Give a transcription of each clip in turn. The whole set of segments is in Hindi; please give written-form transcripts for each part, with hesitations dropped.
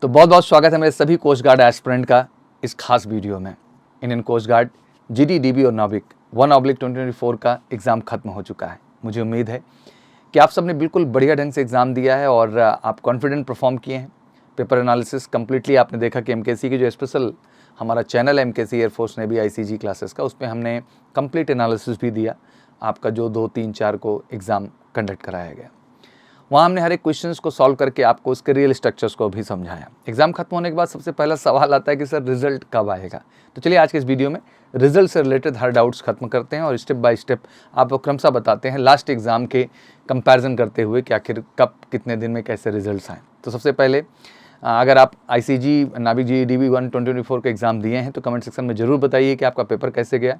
तो बहुत बहुत स्वागत है मेरे सभी कोस्ट गार्ड एस्पिरेंट का इस खास वीडियो में। Indian coast guard GD, DB और नाविक 1/2024 का एग्ज़ाम खत्म हो चुका है। मुझे उम्मीद है कि आप सबने बिल्कुल बढ़िया ढंग से एग्ज़ाम दिया है और आप कॉन्फिडेंट परफॉर्म किए हैं। पेपर एनालिसिस कम्प्लीटली आपने देखा कि एमकेसी की जो स्पेशल हमारा चैनल है MKC air force navy ICG classes का, उसमें हमने कंप्लीट एनालिसिस भी दिया। आपका जो 2, 3, 4 को एग्ज़ाम कंडक्ट कराया गया, वहाँ हमने हर एक क्वेश्चंस को सॉल्व करके आपको उसके रियल स्ट्रक्चर्स को भी समझाया। एग्जाम खत्म होने के बाद सबसे पहला सवाल आता है कि सर रिजल्ट कब आएगा। तो चलिए आज के इस वीडियो में रिजल्ट से रिलेटेड हर डाउट्स खत्म करते हैं और स्टेप बाय स्टेप आपको क्रमशः बताते हैं लास्ट एग्जाम के कंपैरिजन करते हुए कि आखिर कब कितने दिन में कैसे रिजल्ट्स आए। तो सबसे पहले अगर आप आईसीजी नाविक जी डीबी 1/2024 का एग्ज़ाम दिए हैं तो कमेंट सेक्शन में ज़रूर बताइए कि आपका पेपर कैसे गया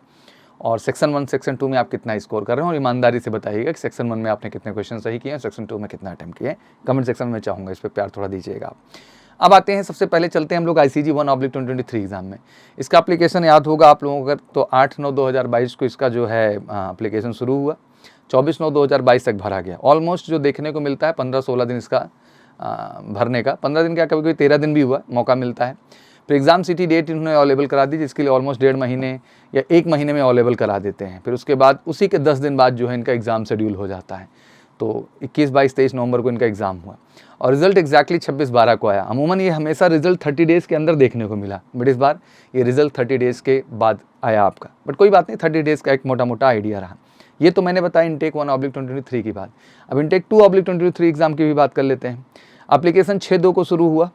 और सेक्शन 1 सेक्शन 2 में आप कितना स्कोर कर रहे हैं और ईमानदारी से बताइएगा कि सेक्शन 1 में आपने कितने क्वेश्चन सही किए हैं, सेक्शन 2 में कितना अटेम्प्ट किए हैं। कमेंट सेक्शन में चाहूँगा इस पर प्यार थोड़ा दीजिएगा आप। अब आते हैं, सबसे पहले चलते हैं हम लोग आईसीजी 1/2023 एग्जाम में। इसका एप्लीकेशन याद होगा आप लोगों को, तो 8/9/2022 को इसका जो है एप्लीकेशन शुरू हुआ, 24/9/2022 तक भरा गया। ऑलमोस्ट जो देखने को मिलता है 15-16 दिन इसका भरने का, 15 दिन क्या, कभी कभी 13 दिन भी हुआ, मौका मिलता है। फिर एग्ज़ाम सिटी डेट इन्होंने अवेलेबल करा दी, जिसके लिए ऑलमोस्ट 1.5 महीने या 1 महीने में अवेलेबल करा देते हैं। फिर उसके बाद उसी के 10 दिन बाद जो है इनका एग्ज़ाम शेड्यूल हो जाता है। तो 21, 22, 23 नवंबर को इनका एग्ज़ाम हुआ और रिजल्ट एक्जैक्टली 26/12 को आया। अमूमन ये हमेशा रिजल्ट 30 डेज़ के अंदर देखने को मिला, बट इस बार ये रिजल्ट 30 डेज़ के बाद आया आपका। बट कोई बात नहीं, 30 डेज़ का एक मोटा मोटा आइडिया रहा। ये तो मैंने बताया इंटेक 1/2023 की बात। अब इंटेक 2/2023 एग्ज़ाम की भी बात कर लेते हैं। एप्लीकेशन 6/2 को शुरू हुआ,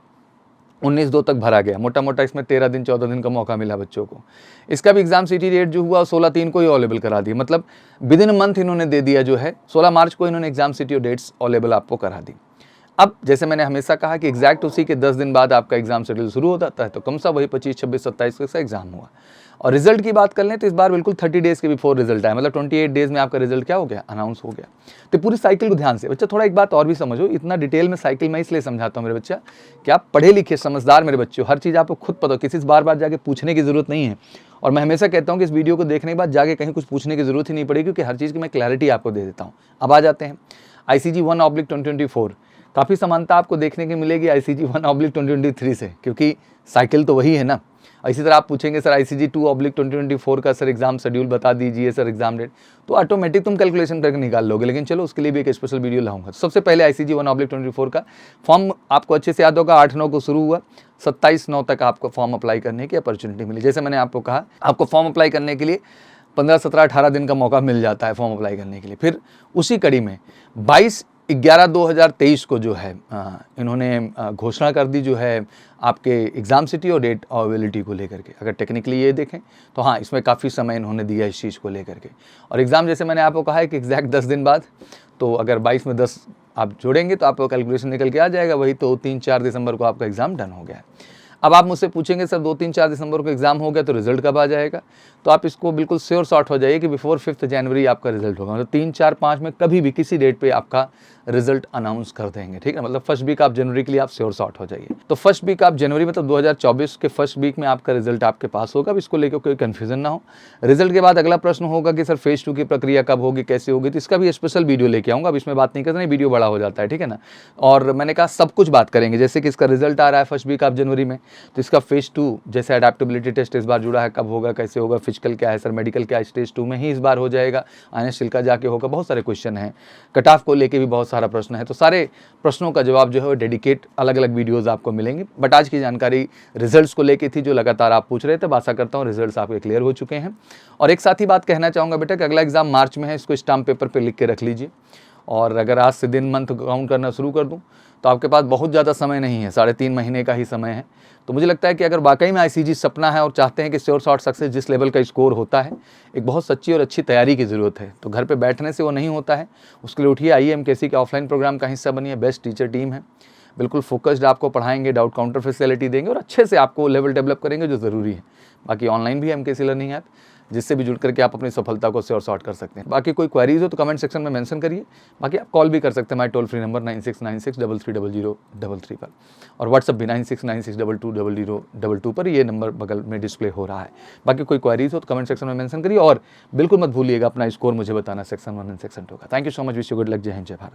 19/2 तक भरा गया। मोटा मोटा इसमें 13 दिन 14 दिन का मौका मिला बच्चों को। इसका भी एग्जाम सिटी डेट जो हुआ 16/3 को ही अवेलेबल करा दी, मतलब विद इन मंथ इन्होंने दे दिया जो है। 16 मार्च को इन्होंने एग्जाम सिटी और डेट्स अवेलेबल आपको करा दी। अब जैसे मैंने हमेशा कहा कि एग्जैक्ट उसी के 10 दिन बाद आपका एग्जाम शेड्यूल शुरू हो जाता है, तो कम सा वही 25, 26, 27 का एग्जाम हुआ। और रिजल्ट की बात कर लें तो इस बार बिल्कुल 30 डेज़ के बिफोर रिजल्ट आया, मतलब 28 डेज़ में आपका रिजल्ट क्या हो गया, अनाउंस हो गया। तो पूरी साइकिल को ध्यान से बच्चा, थोड़ा एक बात और भी समझो, इतना डिटेल में साइकिल मैं इसलिए समझाता हूँ मेरे बच्चा कि आप पढ़े लिखे समझदार मेरे बच्चों, हर चीज़ आपको खुद पता हो, किसी से बार बार जाके पूछने की जरूरत नहीं है। और मैं हमेशा कहता हूँ कि इस वीडियो को देखने के बाद जाके कहीं कुछ पूछने की जरूरत ही नहीं पड़ेगी, क्योंकि हर चीज़ की मैं क्लैरिटी आपको दे देता हूँ। अब आ जाते हैं आईसीजी 1/2024। काफ़ी समानता आपको देखने की मिलेगी आईसीजी 1/2023 से, क्योंकि साइकिल तो वही है ना। इसी तरह आप पूछेंगे सर आईसीजी 2/2024 का सर एग्जाम शेड्यूल बता दीजिए सर, एग्जाम डेट, तो ऑटोमेटिक तुम कैलकुलेशन करके निकाल लोगे। लेकिन चलो उसके लिए भी एक स्पेशल वीडियो लाऊंगा। सबसे पहले आईसीजी 1/2024 का फॉर्म आपको अच्छे से याद होगा, 8/9 को शुरू हुआ, 27/9 तक आपको फॉर्म अप्लाई करने की अपॉर्चुनिटी मिली। जैसे मैंने आपको कहा, आपको फॉर्म अप्लाई करने के लिए 15, 17, 18 दिन का मौका मिल जाता है फॉर्म अप्लाई करने के लिए। फिर उसी कड़ी में 22/11/2023 को जो है इन्होंने घोषणा कर दी जो है आपके एग्ज़ाम सिटी और डेट अवेलेबिलिटी को लेकर के। अगर टेक्निकली ये देखें तो हाँ, इसमें काफ़ी समय इन्होंने दिया इस चीज़ को लेकर के। और एग्ज़ाम जैसे मैंने आपको कहा है कि एग्जैक्ट 10 दिन बाद, तो अगर 22 में 10 आप जोड़ेंगे तो आपको कैलकुलेशन निकल के आ जाएगा, वही तो 3-4 दिसंबर को आपका एग्ज़ाम डन हो गया है। अब आप मुझसे पूछेंगे सर 2-3-4 दिसंबर को एग्जाम हो गया तो रिजल्ट कब आ जाएगा, तो आप इसको बिल्कुल श्योर शॉर्ट हो जाइए कि बिफोर 5 जनवरी आपका रिजल्ट होगा। मतलब 3, 4, 5 में कभी भी किसी डेट पे आपका रिजल्ट अनाउंस कर देंगे, ठीक है। मतलब फर्स्ट वीक आप जनवरी के लिए आप श्योर शॉर्ट हो जाइए। तो फर्स्ट वीक आप जनवरी, मतलब 2024 के फर्स्ट वीक में आपका रिजल्ट आपके पास होगा। अब इसको लेकर कोई कन्फ्यूजन ना हो। रिजल्ट के बाद अगला प्रश्न होगा कि सर फेज 2 की प्रक्रिया कब होगी, कैसे होगी, तो इसका भी स्पेशल वीडियो लेके आऊँगा। अब इसमें बात नहीं करना, वीडियो बड़ा हो जाता है, ठीक है ना। और मैंने कहा सब कुछ बात करेंगे, जैसे कि इसका रिजल्ट आ रहा है फर्स्ट वीक आप जनवरी में, तो इसका फेज 2 जैसे अडेप्टेबिलिटी टेस्ट इस बार जुड़ा है, कब होगा, कैसे होगा, फिजिकल क्या है सर, मेडिकल क्या है, स्टेज 2 में ही इस बार हो जाएगा, आने सिल्का जाके होगा। बहुत सारे क्वेश्चन हैं, कट ऑफ को लेके भी बहुत सारा प्रश्न है। तो सारे प्रश्नों का जवाब जो है वो डेडिकेट अलग अलग वीडियोस आपको मिलेंगे। बट आज की जानकारी रिजल्ट्स को लेके थी, जो लगातार आप पूछ रहे थे। आशा करता हूँ रिजल्ट्स आपके क्लियर हो चुके हैं। और एक साथ ही बात कहना चाहूँगा बेटा कि अगला एग्जाम मार्च में है, इसको स्टाम्प पेपर पर लिख के रख लीजिए। और अगर आज से दिन मंथ काउंट करना शुरू कर दूँ तो आपके पास बहुत ज़्यादा समय नहीं है, 3.5 महीने का ही समय है। तो मुझे लगता है कि अगर वाकई में आईसीजी सपना है और चाहते हैं कि श्योर शॉर्ट सक्सेस जिस लेवल का स्कोर होता है, एक बहुत सच्ची और अच्छी तैयारी की ज़रूरत है। तो घर पे बैठने से वो नहीं होता है, उसके लिए उठिए, आइए एमकेसी के ऑफलाइन प्रोग्राम का हिस्सा बनिए। बेस्ट टीचर टीम है, बिल्कुल फोकस्ड आपको पढ़ाएंगे, डाउट काउंटर फैसिलिटी देंगे और अच्छे से आपको लेवल डेवलप करेंगे, जो ज़रूरी है। बाकी ऑनलाइन भी है एमकेसी लर्निंग ऐप, जिससे भी जुड़ करके आप अपनी सफलता को श्योर शॉर्ट कर सकते हैं। बाकी कोई क्वेरीज हो तो कमेंट सेक्शन में मेंशन करिए। बाकी आप कॉल भी कर सकते हैं हमारे टोल फ्री नंबर 9696330033 पर, और व्हाट्सअप भी 9696220022 पर, ये नंबर बगल में डिस्प्ले हो रहा है। बाकी कोई क्वेरीज हो तो कमेंट सेक्शन में मेंशन करिए और बिल्कुल मत भूलिएगा अपना स्कोर मुझे बताना सेक्शन 1 एंड सेक्शन 2 का। Thank you so much, wish you good luck, जय हिंद, जय भारत।